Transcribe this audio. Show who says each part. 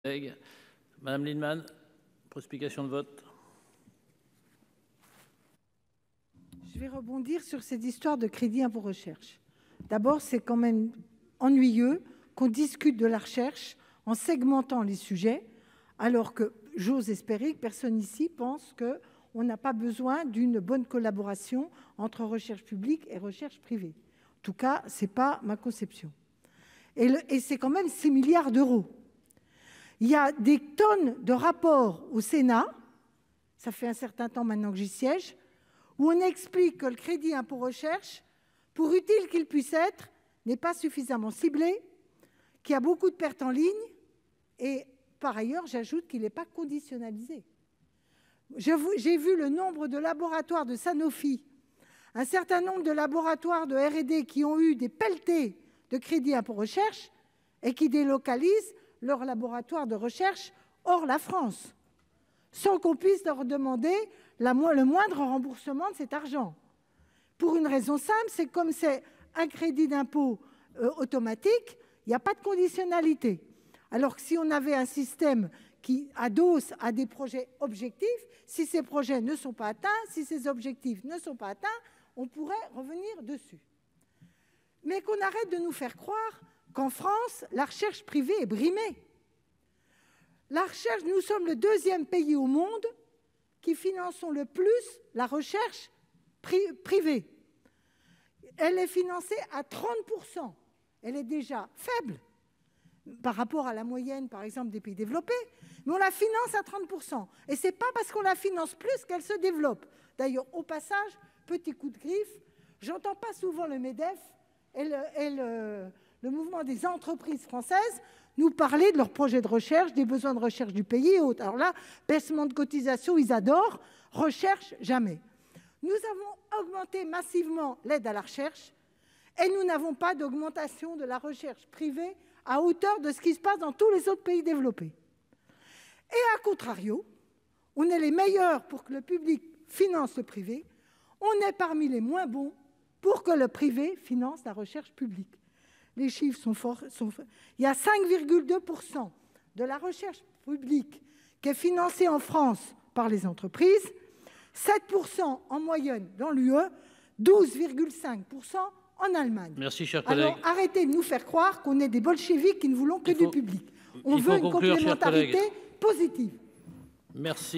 Speaker 1: Madame Lienemann, pour explication de vote.
Speaker 2: Je vais rebondir sur cette histoire de crédit impôt recherche. D'abord, c'est quand même ennuyeux qu'on discute de la recherche en segmentant les sujets, alors que j'ose espérer que personne ici pense qu'on n'a pas besoin d'une bonne collaboration entre recherche publique et recherche privée. En tout cas, ce n'est pas ma conception. Et c'est quand même 6 milliards d'euros. Il y a des tonnes de rapports au Sénat, ça fait un certain temps maintenant que j'y siège, où on explique que le crédit impôt recherche, pour utile qu'il puisse être, n'est pas suffisamment ciblé, qu'il y a beaucoup de pertes en ligne, et par ailleurs, j'ajoute qu'il n'est pas conditionnalisé. J'ai vu le nombre de laboratoires de Sanofi, un certain nombre de laboratoires de R&D qui ont eu des pelletés de crédit impôt recherche et qui délocalisent leur laboratoire de recherche hors la France, sans qu'on puisse leur demander le moindre remboursement de cet argent. Pour une raison simple, c'est comme c'est un crédit d'impôt automatique, il n'y a pas de conditionnalité. Alors que si on avait un système qui adosse à des projets objectifs, si ces projets ne sont pas atteints, si ces objectifs ne sont pas atteints, on pourrait revenir dessus. Mais qu'on arrête de nous faire croire qu'en France, la recherche privée est brimée. La recherche, nous sommes le 2e pays au monde qui finançons le plus la recherche privée. Elle est financée à 30%. Elle est déjà faible par rapport à la moyenne, par exemple, des pays développés, mais on la finance à 30%. Et ce n'est pas parce qu'on la finance plus qu'elle se développe. D'ailleurs, au passage, petit coup de griffe, j'entends pas souvent le MEDEF et le mouvement des entreprises françaises nous parler de leurs projets de recherche, des besoins de recherche du pays et autres. Alors là, baissement de cotisation, ils adorent, recherche, jamais. Nous avons augmenté massivement l'aide à la recherche et nous n'avons pas d'augmentation de la recherche privée à hauteur de ce qui se passe dans tous les autres pays développés. Et à contrario, on est les meilleurs pour que le public finance le privé, on est parmi les moins bons pour que le privé finance la recherche publique. Les chiffres sont forts. Il y a 5,2% de la recherche publique qui est financée en France par les entreprises, 7% en moyenne dans l'UE, 12,5% en Allemagne.
Speaker 1: Merci, cher collègue.
Speaker 2: Alors arrêtez de nous faire croire qu'on est des bolcheviks qui ne voulons que du public. On veut une complémentarité positive.
Speaker 1: Merci.